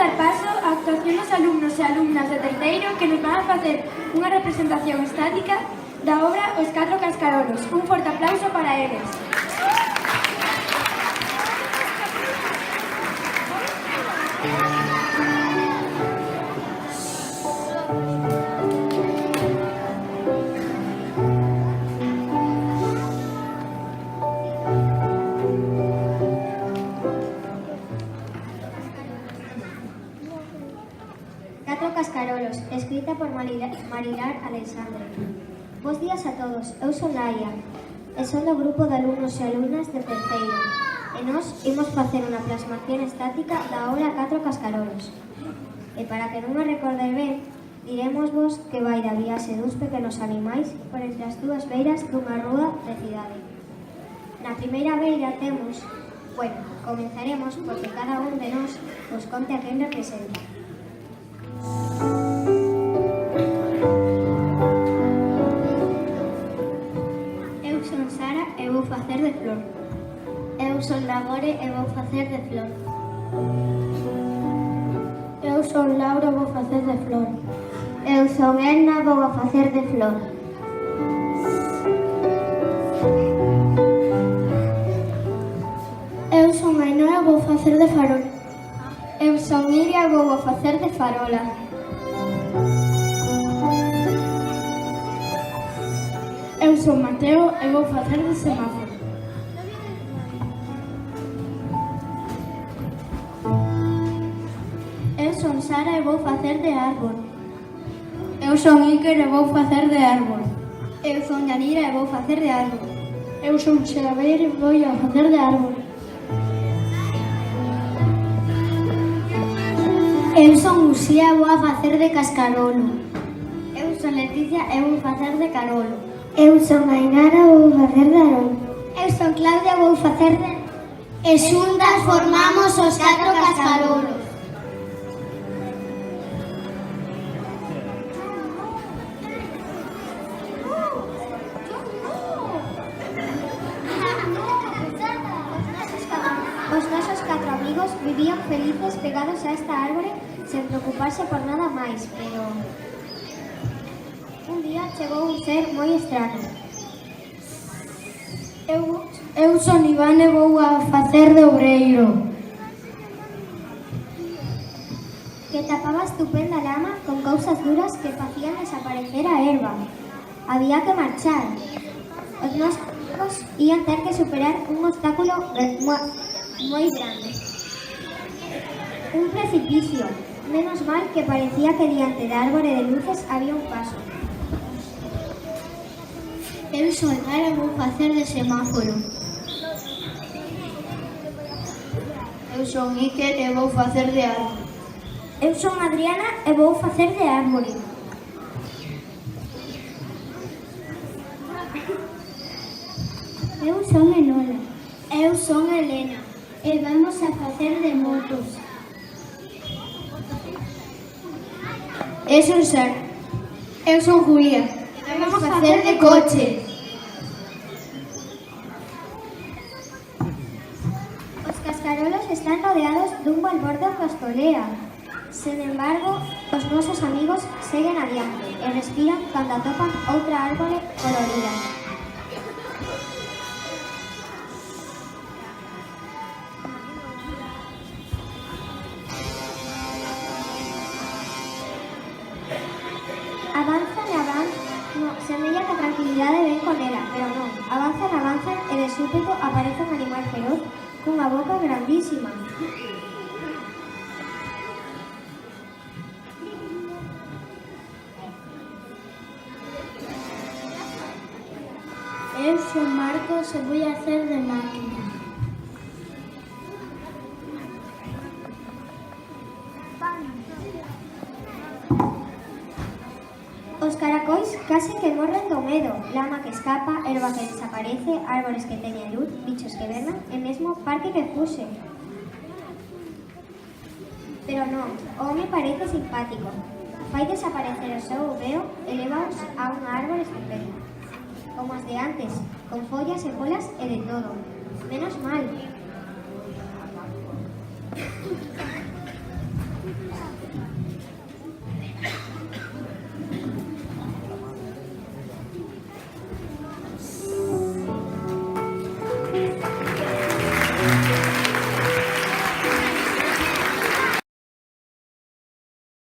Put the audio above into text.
dar paso á actuación dos alumnos e alumnas de terceiro que nos van a facer unha representación estática da obra Os Catro Cascarolos. Un forte aplauso para eles. Catro Cascarolos, escrita por Marilar Alexandre. Bos días a todos, eu son Laia e son do grupo de alumnos e alumnas de terceiro e nós imos facer unha plasmación estática da obra Catro Cascarolos. E para que non me recorde ben, diremosvos que vai da viaxe duns pequenos animais por entre as dúas beiras dunha rúa de cidade. Na primeira beira temos, comenzaremos porque cada un de nós vos conte a quen representa. Eu son Sara e vou facer de flor. Eu son Nagore e vou facer de flor. Eu son Laura e vou facer de flor. Eu son Elna e vou a facer de flor. Eu son Ainhoa e vou facer de farol. Eu son Iria e vou a facer de farola. Eu son Mateo e vou facer de semáforo. Eu son Sara e vou facer de árbol. Eu son Iker e vou facer de árbol. Eu son Yanira e vou facer de árbol. Eu son Xavier e vou a facer de árbol. Eu son Uxía e vou a facer de cascarolo. Eu son Leticia e vou facer de carolo. Eu son Ainara e vou facer de arón. Eu son Claudia e vou facer de... E xuntas formamos os Catro Cascarolos. Os nosos catro amigos vivían felices pegados a esta árbore sen preocuparse por nada máis, pero... Un día chegou un ser moi extraño. Eu son Iván e vou a facer de obreiro. Que tapaba estupenda lama con cousas duras que facían desaparecer a herba. Había que marchar. Os nosos ian ter que superar un obstáculo moi grande. Un precipicio. Menos mal que parecía que diante da árbore de luces había un paso. Eu son Lara e vou facer de semáforo. Eu son Iker e vou facer de árbol. Eu son Adriana e vou facer de árbore. Eu son Enola. Eu son Elena. E vamos a facer de motos. Eu son Sara. Eu son Julia. Vamos a facer de coches. Os cascarolos están rodeados dun balbordo que os tolea. Sen embargo, os nosos amigos seguen adiante e respiran cando atopan outra árbore colorida. Avanzan e avanzan, semella que a tranquilidade ven con ela, pero non. Avanzan e de súpeto aparece un animal feroz cunha boca grandísima. Eu son Marcos e vou a hacer de máquina. Os caracois case que morren do medo, lama que escapa, herba que desaparece, árbores que teñen luz, bichos que vernan e mesmo parque que fuxe. Pero non, o home parece simpático. Fai desaparecer o seu veo e levaos a unha árbore estupenda. Como as de antes, con follas e bolas e de todo. Menos mal,